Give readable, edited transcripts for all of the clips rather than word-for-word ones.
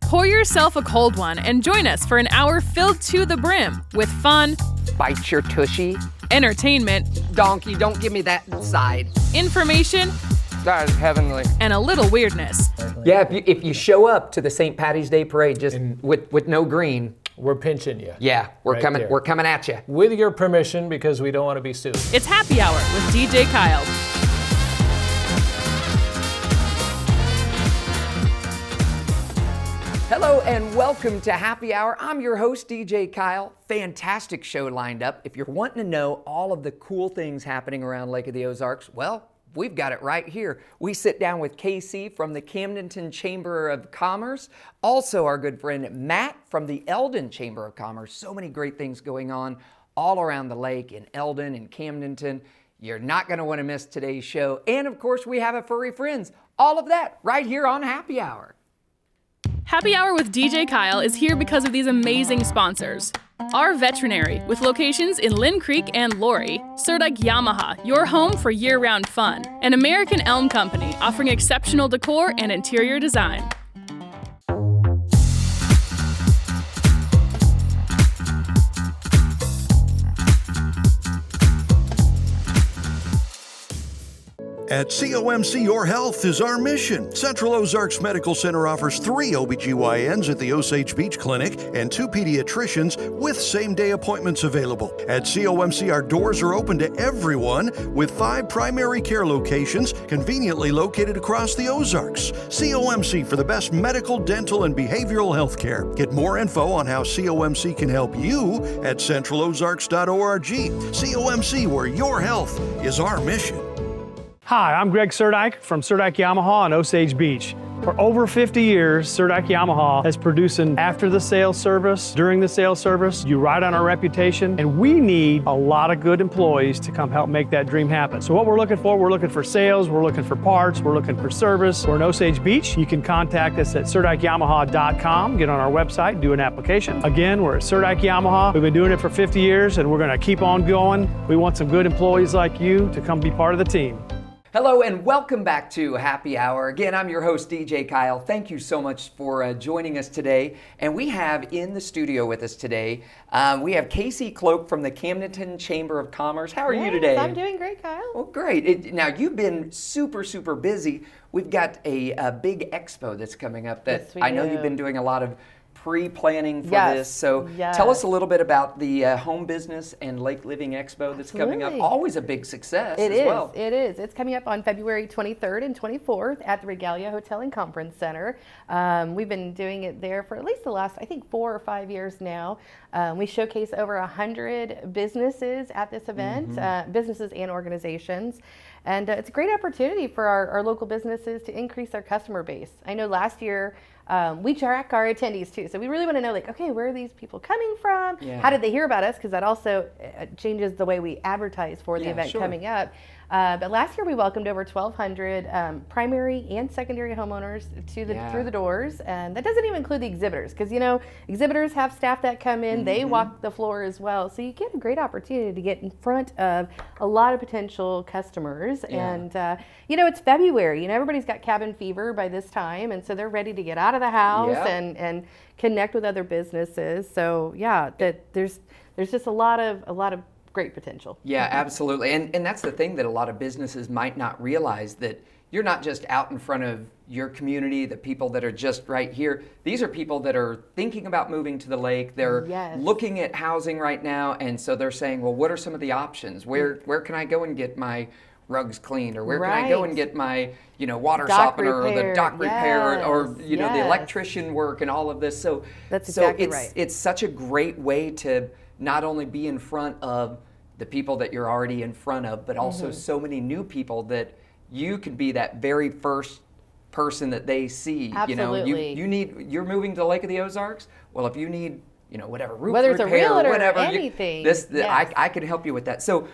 Pour yourself a cold one and join us for an hour filled to the brim with fun, Bite your tushy. entertainment, Donkey, don't give me that side. information, That is heavenly. and a little weirdness. Yeah, if you show up to the St. Patty's Day parade just with no green, We're pinching you. yeah, we're Right coming there. we're coming at you. With your permission, because we don't want to be sued. It's Happy Hour with DJ Kyle. Hello and welcome to Happy Hour. I'm your host, DJ Kyle. Fantastic show lined up. If you're wanting to know all of the cool things happening around Lake of the Ozarks, well, we've got it right here. We sit down with Casey from the Camdenton Chamber of Commerce, also our good friend Matt from the Eldon Chamber of Commerce. So many great things going on all around the lake in Eldon and Camdenton. You're not going to want to miss today's show. And of course, we have a furry friends. All of that right here on Happy Hour. Happy Hour with DJ Kyle is here because of these amazing sponsors. Our Veterinary, with locations in Lynn Creek and Lori. Surdike Yamaha, your home for year-round fun. And American Elm Company, offering exceptional decor and interior design. At COMC, your health is our mission. Central Ozarks Medical Center offers 3 OBGYNs at the Osage Beach Clinic and 2 pediatricians with same-day appointments available. At COMC, our doors are open to everyone with 5 primary care locations conveniently located across the Ozarks. COMC for the best medical, dental, and behavioral health care. Get more info on how COMC can help you at centralozarks.org. COMC, where your health is our mission. Hi, I'm Greg Surdike from Surdike Yamaha on Osage Beach. For over 50 years, Surdike Yamaha has produced an after the sales service, during the sales service. You ride on our reputation, and we need a lot of good employees to come help make that dream happen. So what we're looking for sales, we're looking for parts, we're looking for service. We're in Osage Beach. You can contact us at surdikeyamaha.com, get on our website, do an application. Again, we're at Surdike Yamaha. We've been doing it for 50 years, and we're gonna keep on going. We want some good employees like you to come be part of the team. Hello and welcome back to Happy Hour. Again, I'm your host, DJ Kyle. Thank you so much for joining us today. And we have in the studio with us today, we have Casey Cloak from the Camdenton Chamber of Commerce. How are you today? I'm doing great, Kyle. Well, great. Now, you've been super busy. We've got a big expo that's coming up that Yes, we I know do. you've been doing a lot of pre-planning for Yes, this. So yes. tell us a little bit about the Home Business and Lake Living Expo that's coming up. Absolutely. Always a big success It as is. well. It is. It's coming up on February 23rd and 24th at the Regalia Hotel and Conference Center. We've been doing it there for at least the last, I think, 4 or 5 years now. We showcase over 100 businesses at this event, businesses and organizations. And it's a great opportunity for our local businesses to increase their customer base. I know last year, we track our attendees too. So we really want to know, like, okay, where are these people coming from? Yeah. How did they hear about us? Because that also changes the way we advertise for the event sure. coming up. But last year we welcomed over 1,200 primary and secondary homeowners through the doors, and that doesn't even include the exhibitors, because exhibitors have staff that come in, they walk the floor as well. So you get a great opportunity to get in front of a lot of potential customers. And it's February. Everybody's got cabin fever by this time, and so they're ready to get out of the house and connect with other businesses. So there's just a lot of great potential. Yeah, absolutely. And that's the thing that a lot of businesses might not realize, that you're not just out in front of your community, the people that are just right here. These are people that are thinking about moving to the lake. They're looking at housing right now, and so they're saying, well, what are some of the options? Where can I go and get my rugs cleaned, or where can I go and get my water softener or the dock repair or the electrician work and all of this. So that's exactly right. It's such a great way to not only be in front of the people that you're already in front of, but also so many new people that you could be that very first person that they see. Absolutely. You're moving to the Lake of the Ozarks. Well, if you need whatever roof whether it's repair a realtor or whatever, or anything, I can help you with that. So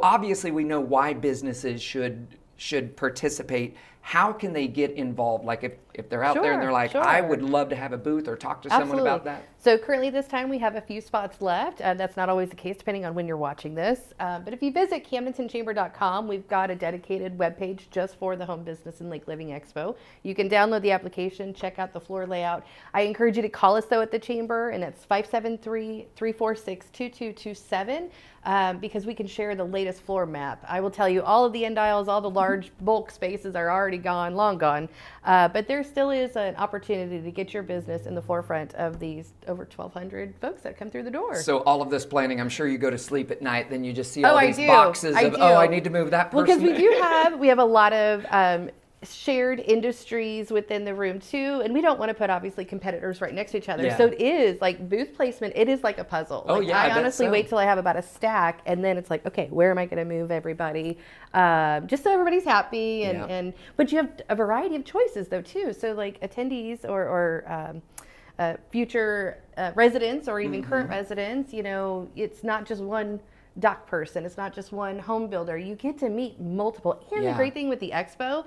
obviously we know why businesses should participate. how can they get involved? Like if they're out there and they're like, I would love to have a booth or talk to someone about that. So currently this time we have a few spots left. That's not always the case depending on when you're watching this. But if you visit CamdentonChamber.com, we've got a dedicated webpage just for the Home Business and Lake Living Expo. You can download the application, check out the floor layout. I encourage you to call us though at the Chamber, and it's 573-346-2227. Because we can share the latest floor map. I will tell you all of the end aisles, all the large bulk spaces are already gone, long gone. But there still is an opportunity to get your business in the forefront of these over 1,200 folks that come through the door. So all of this planning, I'm sure you go to sleep at night, then you just see all these I do. boxes of, I need to move that person. Well, because we have a lot of shared industries within the room too, and we don't want to put obviously competitors right next to each other. So it is like booth placement, it is like a puzzle. Oh like, yeah, I honestly wait till I have about a stack, and then it's like, okay, where am I going to move everybody, just so everybody's happy, and but you have a variety of choices though too. So like attendees or future residents or even current residents, you know, it's not just one dock person, it's not just one home builder. You get to meet multiple. And the great thing with the expo,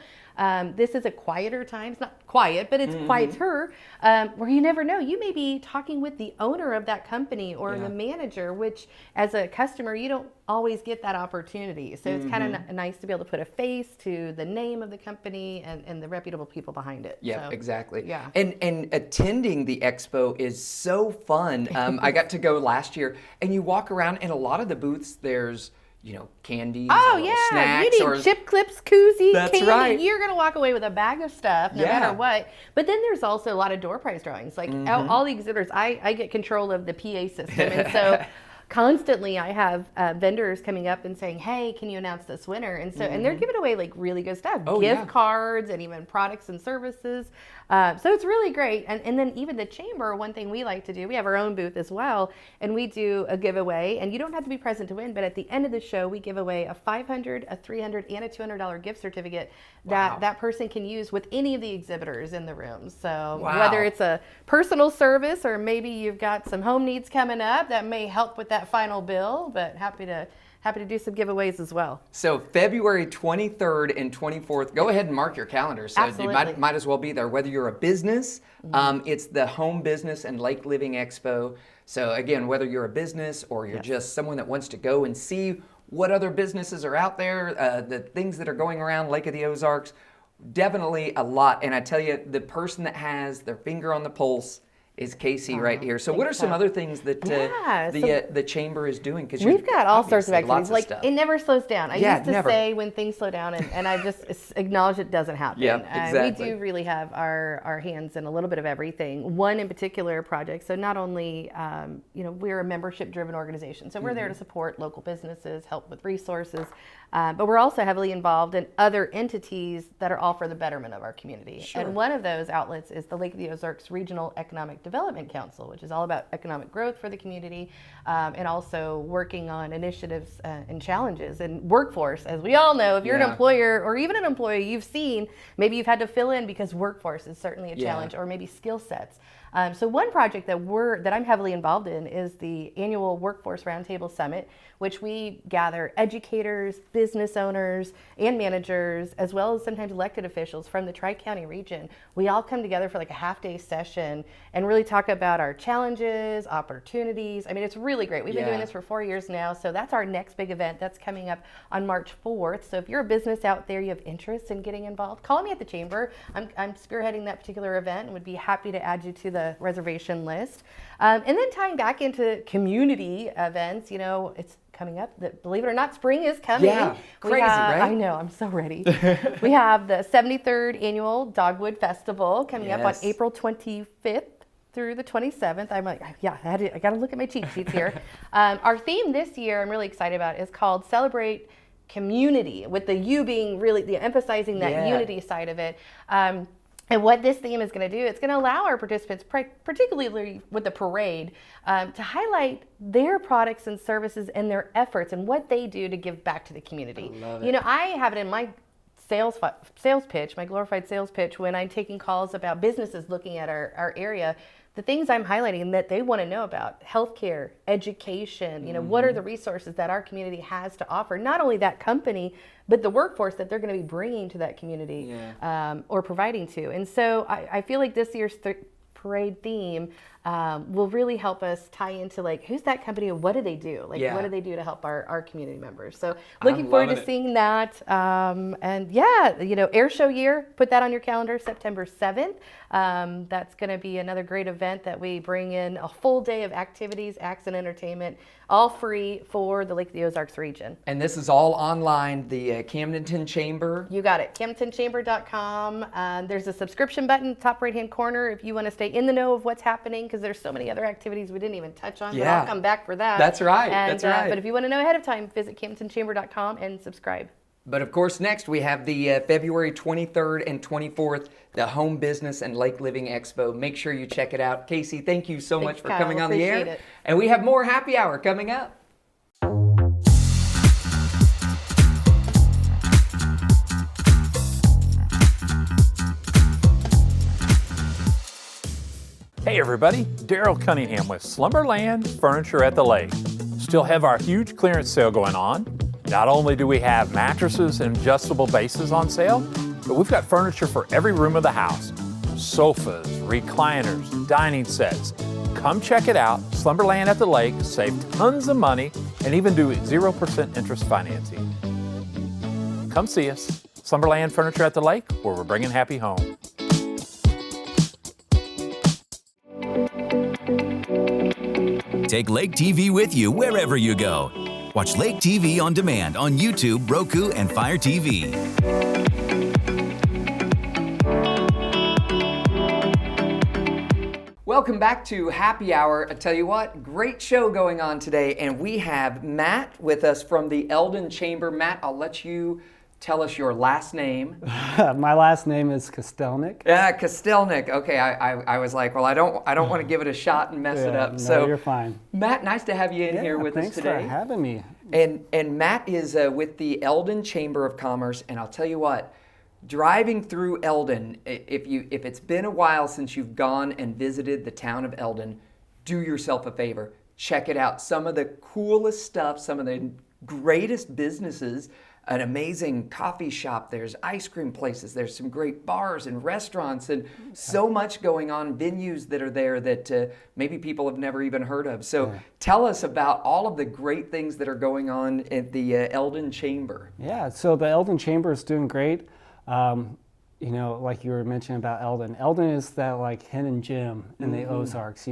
this is a quieter time. It's not quiet, but it's quieter, where you never know. You may be talking with the owner of that company or the manager, which as a customer, you don't always get that opportunity. So it's kind of nice to be able to put a face to the name of the company and the reputable people behind it. Yeah, so, exactly. Yeah. And attending the expo is so fun. I got to go last year, and you walk around, and a lot of the booths, there's, you know, candies, or snacks, you need chip clips, koozies, candy. Right. You're gonna walk away with a bag of stuff, no matter what. But then there's also a lot of door prize drawings. Like all the exhibitors, I get control of the PA system, and so constantly I have vendors coming up and saying, hey, can you announce this winner? And so and they're giving away like really good stuff, gift cards and even products and services. So it's really great. And then even the Chamber, one thing we like to do, we have our own booth as well, and we do a giveaway, and you don't have to be present to win, but at the end of the show, we give away a $500, a $300, and a $200 gift certificate that person can use with any of the exhibitors in the room. So whether it's a personal service or maybe you've got some home needs coming up that may help with that final bill, but happy to do some giveaways as well. So February 23rd and 24th, go ahead and mark your calendars. So you might as well be there, whether you're a business. It's the Home Business and Lake Living Expo. So again, whether you're a business or you're just someone that wants to go and see what other businesses are out there, the things that are going around Lake of the Ozarks, definitely a lot. And I tell you, the person that has their finger on the pulse is Casey right here. So what are some other things that the Chamber is doing? Because we've got all sorts of activities. Like it never slows down. I used to say when things slow down, and I just acknowledge it doesn't happen. Yeah, exactly. We do really have our hands in a little bit of everything. One in particular project. So not only we're a membership-driven organization, so we're there to support local businesses, help with resources. But we're also heavily involved in other entities that are all for the betterment of our community. Sure. And one of those outlets is the Lake of the Ozarks Regional Economic Development Council, which is all about economic growth for the community, and also working on initiatives and challenges. And workforce, as we all know, if you're an employer or even an employee, you've seen, maybe you've had to fill in because workforce is certainly a challenge, or maybe skill sets. So one project that I'm heavily involved in is the annual Workforce Roundtable Summit, which we gather educators, business owners, and managers, as well as sometimes elected officials from the Tri-County region. We all come together for like a half-day session and really talk about our challenges, opportunities. I mean, it's really great. We've been doing this for 4 years now, so that's our next big event. That's coming up on March 4th. So if you're a business out there, you have interest in getting involved, call me at the Chamber. I'm spearheading that particular event and would be happy to add you to the reservation list. And then tying back into community events, it's coming up. Believe it or not, spring is coming. Yeah, crazy, right? I know, I'm so ready. We have the 73rd Annual Dogwood Festival coming up on April 25th through the 27th. I'm like, I got to look at my cheat sheets here. Our theme this year, I'm really excited about, is called Celebrate Community, with the U being really emphasizing that unity side of it. And what this theme is going to do, it's going to allow our participants, particularly with the parade, to highlight their products and services and their efforts and what they do to give back to the community. I love it. I have it in my sales pitch, my glorified sales pitch, when I'm taking calls about businesses looking at our area, the things I'm highlighting that they want to know about: healthcare, education, what are the resources that our community has to offer? Not only that company, but the workforce that they're going to be bringing to that community or providing to. And so I feel like this year's parade theme will really help us tie into like, who's that company and what do they do? Like, what do they do to help our community members? So looking forward to seeing that. And yeah, air show year, put that on your calendar, September 7th. That's going to be another great event that we bring in a full day of activities, acts, and entertainment, all free for the Lake of the Ozarks region. And this is all online, the Camdenton Chamber. You got it, CamdentonChamber.com. There's a subscription button, top right-hand corner, if you want to stay in the know of what's happening, because there's so many other activities we didn't even touch on, but I'll come back for that. That's right, But if you want to know ahead of time, visit CamdentonChamber.com and subscribe. But of course, next we have the February 23rd and 24th, the Home Business and Lake Living Expo. Make sure you check it out. Casey, thank you so much for Kyle. coming on the air. Appreciate it. And we have more happy hour coming up. Hey everybody, Daryl Cunningham with Slumberland Furniture at the Lake. Still have our huge clearance sale going on. Not only do we have mattresses and adjustable bases on sale, but we've got furniture for every room of the house. Sofas, recliners, dining sets. Come check it out, Slumberland at the Lake. Save tons of money and even do 0% interest financing. Come see us, Slumberland Furniture at the Lake, where we're bringing happy home. Take Lake TV with you wherever you go. Watch Lake TV on demand on YouTube, Roku, and Fire TV. Welcome back to Happy Hour. I tell you what, great show going on today, and we have Matt with us from the Eldon Chamber. Matt, I'll let you tell us your last name. My last name is Kostelnik. Yeah, Kostelnik. Okay, I was like, well, I don't want to give it a shot and mess it up. No, So you're fine. Matt, nice to have you in here with us today. Thanks for having me. And Matt is with the Eldon Chamber of Commerce, and I'll tell you what, driving through Eldon, if it's been a while since you've gone and visited the town of Eldon, do yourself a favor. Check it out. Some of the coolest stuff, some of the greatest businesses, an amazing coffee shop, there's ice cream places, there's some great bars and restaurants, and so much going on, venues that are there that maybe people have never even heard of. So tell us about all of the great things that are going on at the Eldon Chamber. Yeah, so the Eldon Chamber is doing great. Like you were mentioning about Eldon. Eldon is that like hidden gem in the Ozarks.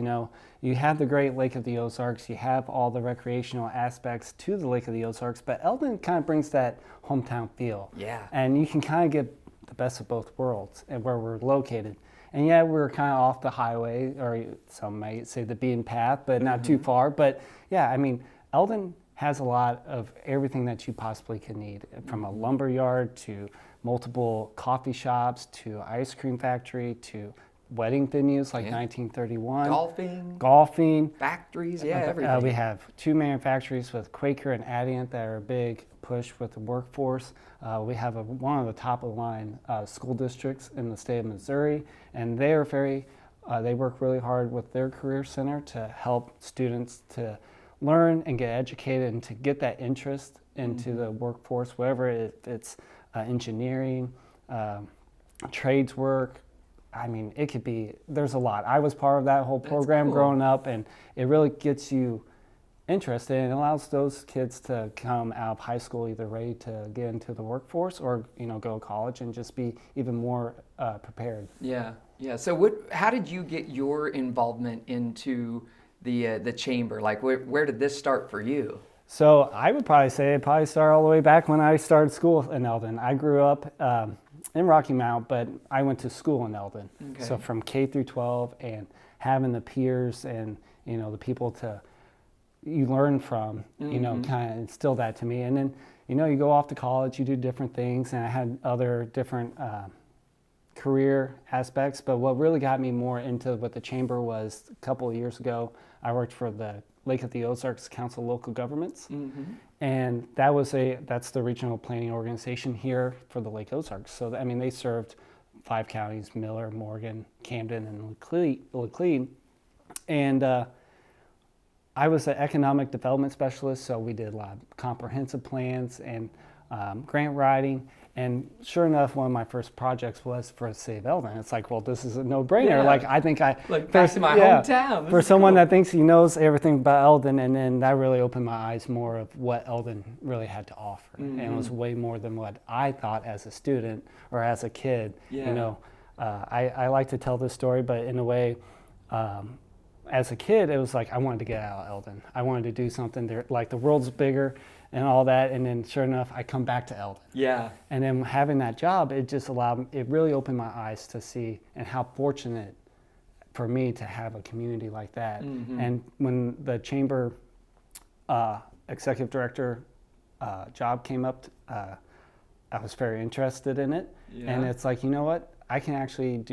You have the great Lake of the Ozarks, you have all the recreational aspects to the Lake of the Ozarks, but Eldon kind of brings that hometown feel. Yeah. And you can kind of get the best of both worlds and where we're located. And yeah, we're kind of off the highway, or some might say the beaten path, but not too far. But yeah, I mean, Eldon has a lot of everything that you possibly could need, from a lumber yard to multiple coffee shops to ice cream factory to wedding venues like 1931. Golfing. Factories, everything. We have two manufacturers with Quaker and Adient that are a big push with the workforce. We have one of the top of the line school districts in the state of Missouri, and they are they work really hard with their career center to help students to learn and get educated and to get that interest into the workforce, whether it's engineering, trades work. I mean, it could be, there's a lot. I was part of that whole program growing up, and it really gets you interested and allows those kids to come out of high school either ready to get into the workforce or go to college and just be even more prepared. Yeah. So how did you get your involvement into the chamber? Like, where did this start for you? So I would probably say it started all the way back when I started school in Eldon. I grew up in Rocky Mount, but I went to school in Eldon. Okay. So from K through 12, and having the peers and the people you learn from, kind of instilled that to me. And then you go off to college, you do different things, and I had other different career aspects. But what really got me more into what the chamber was a couple of years ago, I worked for the Lake of the Ozarks Council of Local Governments. And that's the regional planning organization here for the Lake Ozarks. So, I mean, they served 5 counties, Miller, Morgan, Camden, and Laclede. And I was an economic development specialist, so we did a lot of comprehensive plans and grant writing. And sure enough, one of my first projects was for the city of Eldon. It's like, well, this is a no-brainer. Yeah. Like, I think back to my hometown. For someone that thinks he knows everything about Eldon, and then that really opened my eyes more of what Eldon really had to offer. And it was way more than what I thought as a student or as a kid. Yeah. You know, I like to tell this story, but in a way, as a kid, it was like I wanted to get out of Eldon. I wanted to do something there, like the world's bigger and all that. And then sure enough, I come back to Eldon. Yeah. And then having that job, it just it really opened my eyes to see and how fortunate for me to have a community like that. And when the chamber executive director job came up, I was very interested in it. Yeah. And it's like, you know what? I can actually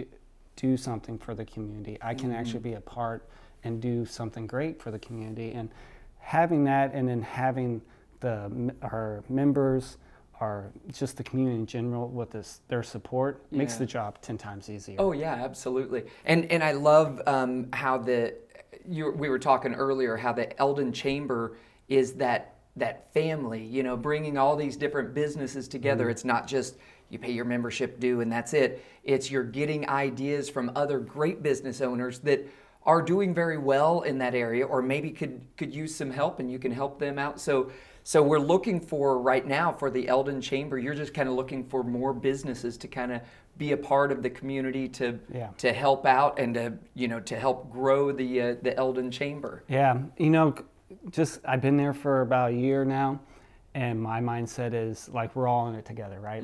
do something for the community. I can actually be a part and do something great for the community. And having that, and then having our members, or just the community in general with their support, makes the job 10 times easier. Oh yeah, absolutely. And I love how we were talking earlier, how the Eldon Chamber is that family, you know, bringing all these different businesses together. It's not just you pay your membership due and that's it. It's you're getting ideas from other great business owners that are doing very well in that area, or maybe could use some help, and you can help them out. So we're looking for right now for the Eldon Chamber. You're just kind of looking for more businesses to kind of be a part of the community to help out and to help grow the Eldon Chamber. Yeah, you know, I've been there for about a year now, and my mindset is like we're all in it together, right?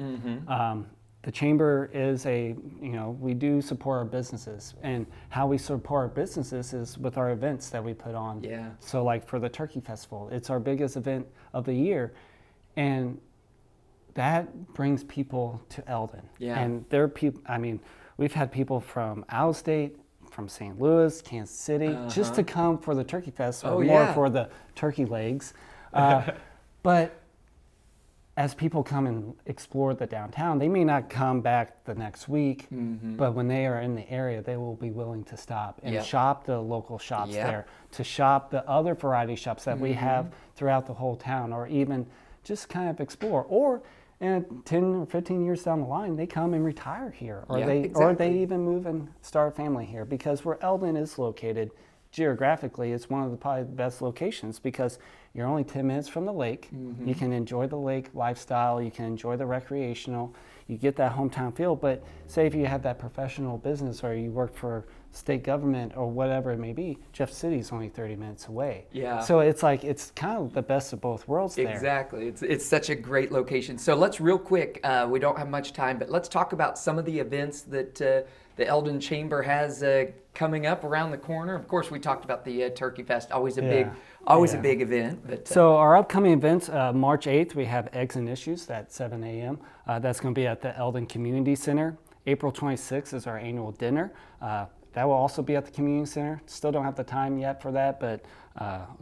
The chamber is we do support our businesses, and how we support our businesses is with our events that we put on. Yeah. So like for the Turkey Festival, it's our biggest event of the year, and that brings people to Eldon. Yeah. And there are people, I mean, we've had people from out of state, from St. Louis, Kansas City, just to come for the Turkey Festival, more for the turkey legs. But as people come and explore the downtown, they may not come back the next week, but when they are in the area, they will be willing to stop and shop the local shops there, to shop the other variety shops that we have throughout the whole town, or even just kind of explore. Or 10 or 15 years down the line, they come and retire here, or they even move and start a family here, because where Eldon is located, geographically, it's one of the probably the best locations, because you're only 10 minutes from the lake. You can enjoy the lake lifestyle, you can enjoy the recreational, you get that hometown feel. But say if you have that professional business, or you work for state government or whatever it may be, Jeff City's only 30 minutes away. Yeah. So it's like, it's kind of the best of both worlds there. Exactly. It's such a great location. So let's real quick, we don't have much time, but let's talk about some of the events that the Eldon Chamber has coming up around the corner. Of course, we talked about the Turkey Fest, always a big event. But so our upcoming events, March 8th, we have Eggs and Issues at 7 a.m. That's going to be at the Eldon Community Center. April 26th is our annual dinner. That will also be at the Community Center. Still don't have the time yet for that, but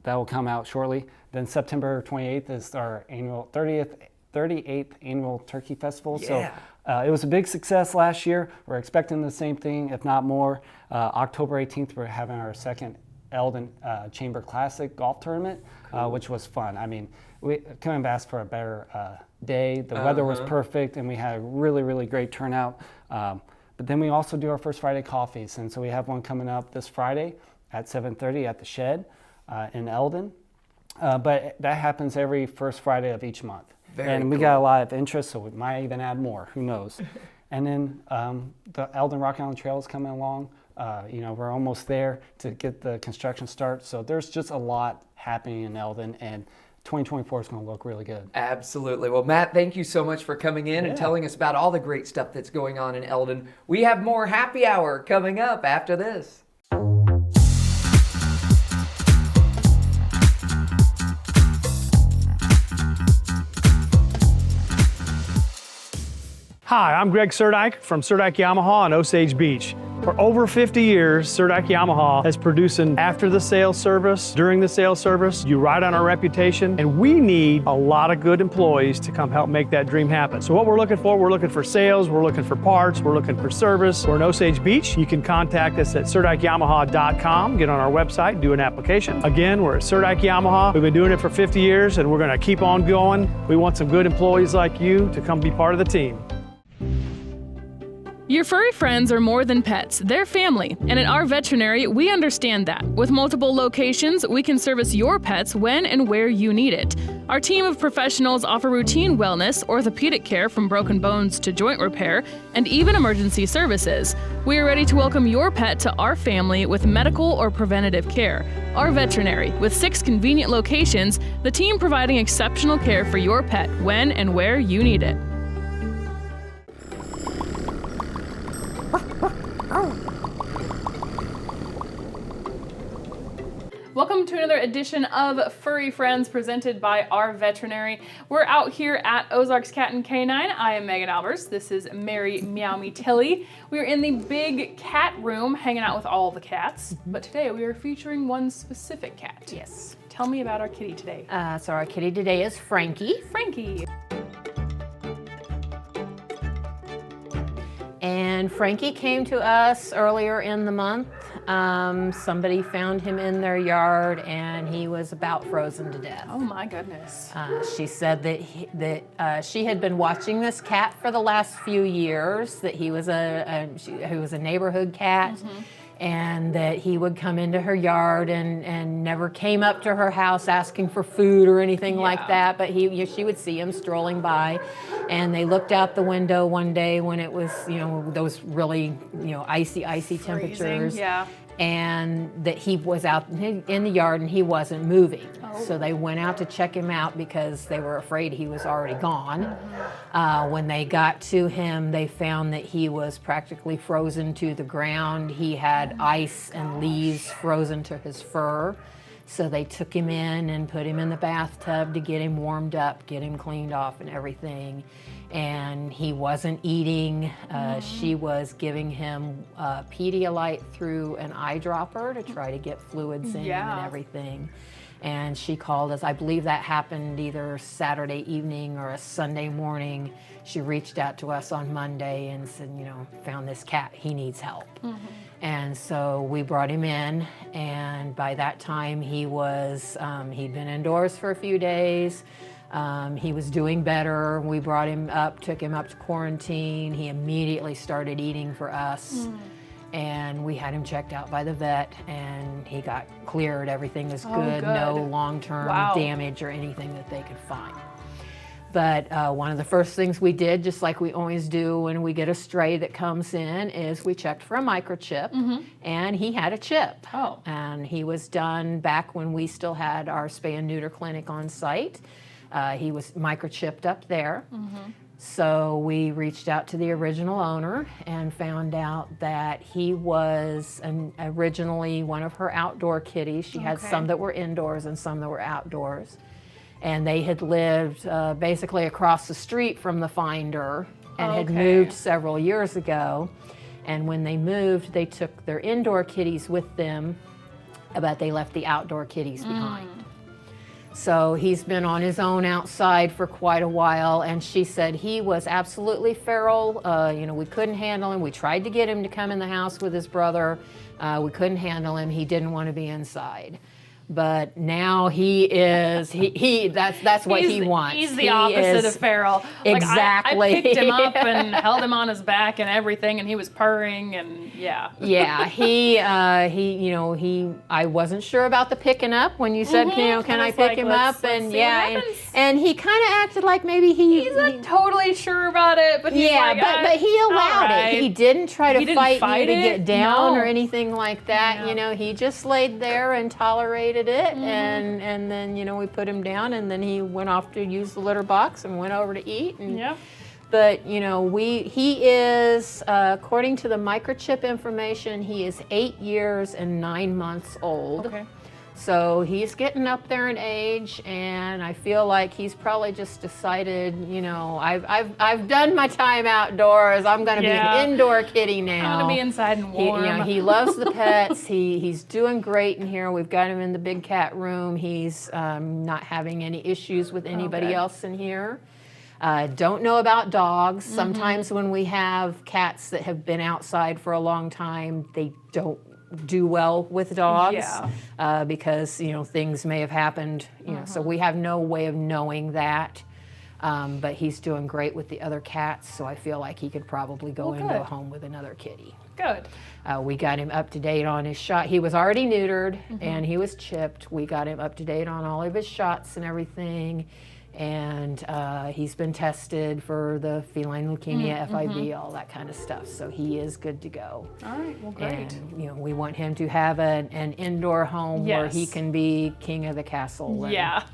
that will come out shortly. Then September 28th is our annual 38th annual Turkey Festival. Yeah. So it was a big success last year. We're expecting the same thing, if not more. October 18th, we're having our second Eldon Chamber Classic golf tournament, which was fun. I mean, we couldn't have asked for a better day. The weather was perfect, and we had a really, really great turnout. But then we also do our first Friday coffees, and so we have one coming up this Friday at 7:30 at the Shed in Eldon. But that happens every first Friday of each month. We got a lot of interest, so we might even add more. Who knows? And then the Eldon Rock Island Trail is coming along. We're almost there to get the construction start. So there's just a lot happening in Eldon, and 2024 is going to look really good. Absolutely. Well, Matt, thank you so much for coming in and telling us about all the great stuff that's going on in Eldon. We have more happy hour coming up after this. Hi, I'm Greg Surdike from Surdike Yamaha in Osage Beach. For over 50 years, Surdak Yamaha has produced an after the sales service, during the sales service. You ride on our reputation, and we need a lot of good employees to come help make that dream happen. So what we're looking for sales, we're looking for parts, we're looking for service. We're in Osage Beach. You can contact us at surdakyamaha.com, get on our website, do an application. Again, we're at Surdak Yamaha. We've been doing it for 50 years, and we're going to keep on going. We want some good employees like you to come be part of the team. Your furry friends are more than pets, they're family, and at our veterinary, we understand that. With multiple locations, we can service your pets when and where you need it. Our team of professionals offer routine wellness, orthopedic care from broken bones to joint repair, and even emergency services. We are ready to welcome your pet to our family with medical or preventative care. Our veterinary, with 6 convenient locations, the team providing exceptional care for your pet when and where you need it. Welcome to another edition of Furry Friends presented by our veterinary. We're out here at Ozarks Cat and Canine. I am Megan Albers. This is Mary Meow Me Tilly. We're in the big cat room hanging out with all the cats. But today we are featuring one specific cat. Yes. Tell me about our kitty today. So our kitty today is Frankie. Frankie. And Frankie came to us earlier in the month. Somebody found him in their yard and he was about frozen to death. Oh my goodness. She said that she had been watching this cat for the last few years, that he was he was a neighborhood cat. Mm-hmm. And that he would come into her yard and never came up to her house asking for food or anything like that. But she would see him strolling by, and they looked out the window one day when it was, those really, icy temperatures. Yeah. And that he was out in the yard and he wasn't moving. Oh. So they went out to check him out because they were afraid he was already gone. Mm-hmm. When they got to him, they found that he was practically frozen to the ground. He had ice and leaves frozen to his fur. So they took him in and put him in the bathtub to get him warmed up, get him cleaned off and everything. And he wasn't eating. She was giving him Pedialyte through an eyedropper to try to get fluids in and everything. And she called us. I believe that happened either Saturday evening or a Sunday morning. She reached out to us on Monday and said, found this cat. He needs help. Mm-hmm. And so we brought him in. And by that time, he was, he'd been indoors for a few days. He was doing better. We brought him up, took him up to quarantine. He immediately started eating for us. And we had him checked out by the vet and he got cleared. Everything was good. No long-term damage or anything that they could find. But one of the first things we did, just like we always do when we get a stray that comes in, is we checked for a microchip, and he had a chip. Oh. And he was done back when we still had our spay and neuter clinic on site. He was microchipped up there. Mm-hmm. So we reached out to the original owner and found out that he was originally one of her outdoor kitties. She had some that were indoors and some that were outdoors. And they had lived basically across the street from the finder and had moved several years ago. And when they moved, they took their indoor kitties with them, but they left the outdoor kitties behind. So he's been on his own outside for quite a while, and she said he was absolutely feral. We couldn't handle him. We tried to get him to come in the house with his brother. We couldn't handle him. He didn't want to be inside. But now he is, that's what he wants. He's the opposite of feral. Exactly. Like I picked him up and held him on his back and everything, and he was purring and Yeah, I wasn't sure about the picking up when you said, can I pick him up? And and he kind of acted like maybe he's not totally sure about it, but he's but he allowed it. He didn't try to fight you to get down or anything like that. No. He just laid there and tolerated it, and then we put him down, and then he went off to use the litter box and went over to eat. And, But he is, according to the microchip information, he is 8 years and 9 months old. Okay. So he's getting up there in age, and I feel like he's probably just decided, you know, I've done my time outdoors. I'm going to be an indoor kitty now. I'm going to be inside and warm. He loves the pets. He's doing great in here. We've got him in the big cat room. He's not having any issues with anybody else in here. Don't know about dogs. Sometimes when we have cats that have been outside for a long time, they don't do well with dogs because, you know, things may have happened, you know, so we have no way of knowing that. But he's doing great with the other cats, so I feel like he could probably go into a home with another kitty. Good. We got him up to date on his shot. He was already neutered and he was chipped. We got him up to date on all of his shots and everything. And he's been tested for the feline leukemia, FIV, all that kind of stuff. So he is good to go. All right, well, great. And, you know, we want him to have an indoor home where he can be king of the castle. And,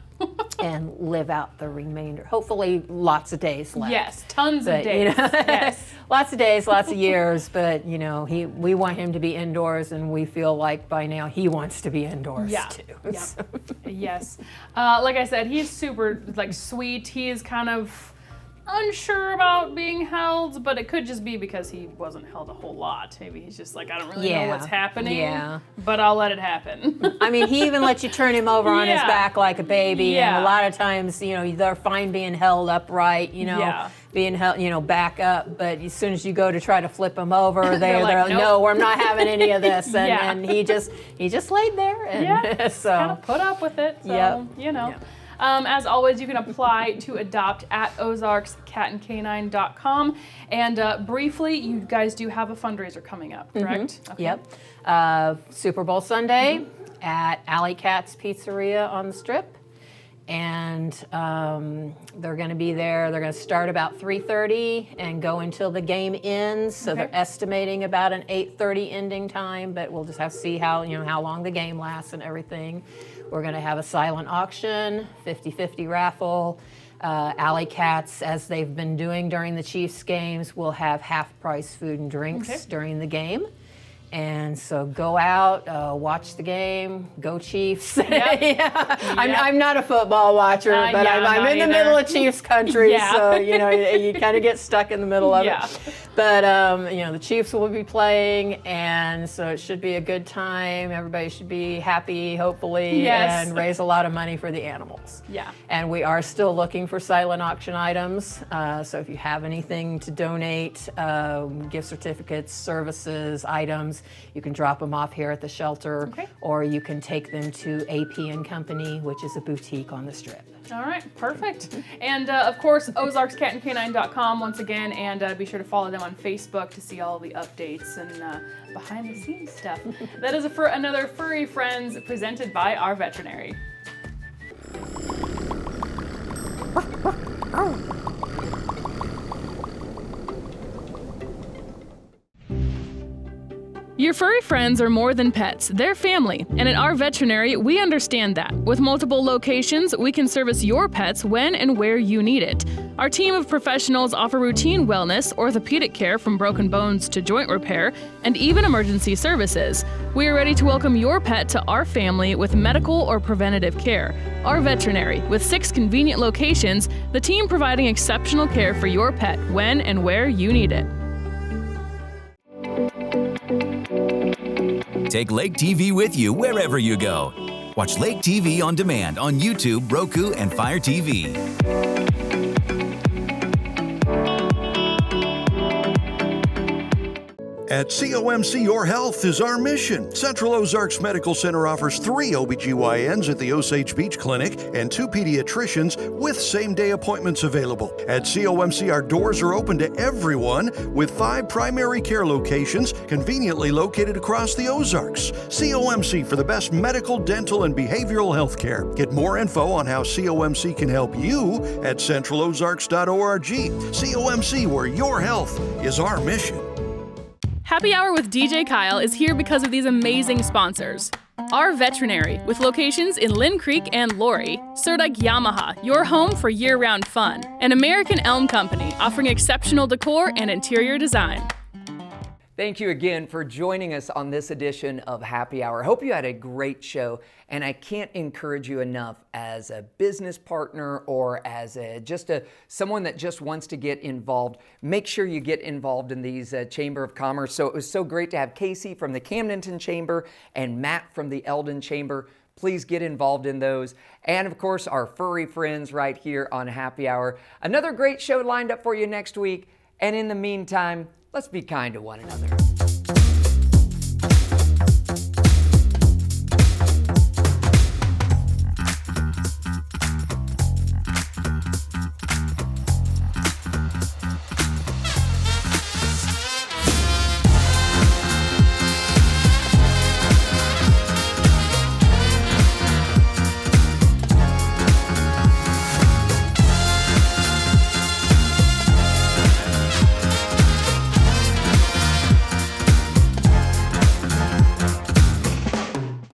and live out the remainder. Hopefully, lots of days left. Yes, tons of days. You know, yes, lots of days, lots of years. But you know, we want him to be indoors, and we feel like by now he wants to be indoors too. Yeah. So. Yes. Like I said, he's super sweet. He is kind of unsure about being held, but it could just be because he wasn't held a whole lot. Maybe he's just like, I don't really know what's happening, but I'll let it happen. I mean, he even lets you turn him over on his back like a baby, and a lot of times, you know, they're fine being held upright, you know, being held, you know, back up, but as soon as you go to try to flip him over, they're like, nope. No, we're not having any of this, and he just laid there, and so kind of put up with it, so, you know. Yep. As always, you can apply to adopt at OzarksCatandCanine.com. And briefly, you guys do have a fundraiser coming up, correct? Okay. Yep. Super Bowl Sunday at Alley Cat's Pizzeria on the Strip. And they're going to be there. They're going to start about 3:30 and go until the game ends. So they're estimating about an 8:30 ending time, but we'll just have to see how long the game lasts and everything. We're going to have a silent auction, 50-50 raffle. Alley Cats, as they've been doing during the Chiefs games, will have half-price food and drinks during the game. And so go out, watch the game, go Chiefs. I'm not a football watcher, but I'm in the middle of Chiefs country, so you know you kind of get stuck in the middle of it. But you know, the Chiefs will be playing, and so it should be a good time. Everybody should be happy, hopefully, and raise a lot of money for the animals. And we are still looking for silent auction items. So if you have anything to donate, gift certificates, services, items, you can drop them off here at the shelter, or you can take them to AP & Company, which is a boutique on the Strip. All right, perfect. And of course, OzarksCatandCanine.com once again, and be sure to follow them on Facebook to see all the updates and behind the scenes stuff. That is for another Furry Friends presented by our veterinary. Your furry friends are more than pets, they're family, and at our veterinary, we understand that. With multiple locations, we can service your pets when and where you need it. Our team of professionals offer routine wellness, orthopedic care from broken bones to joint repair, and even emergency services. We are ready to welcome your pet to our family with medical or preventative care. Our veterinary, with 6 convenient locations, the team providing exceptional care for your pet when and where you need it. Take Lake TV with you wherever you go. Watch Lake TV on demand on YouTube, Roku, and Fire TV. At COMC, your health is our mission. Central Ozarks Medical Center offers 3 OBGYNs at the Osage Beach Clinic and 2 pediatricians with same-day appointments available. At COMC, our doors are open to everyone with 5 primary care locations conveniently located across the Ozarks. COMC for the best medical, dental, and behavioral health care. Get more info on how COMC can help you at centralozarks.org. COMC, where your health is our mission. Happy Hour with DJ Kyle is here because of these amazing sponsors. Our veterinary, with locations in Lynn Creek and Laurie. Surdike Yamaha, your home for year-round fun. And American Elm Company, offering exceptional decor and interior design. Thank you again for joining us on this edition of Happy Hour. Hope you had a great show, and I can't encourage you enough as a business partner or as someone that just wants to get involved. Make sure you get involved in these Chamber of Commerce. So it was so great to have Casey from the Camdenton Chamber and Matt from the Eldon Chamber. Please get involved in those. And of course, our furry friends right here on Happy Hour. Another great show lined up for you next week. And in the meantime, let's be kind to one another.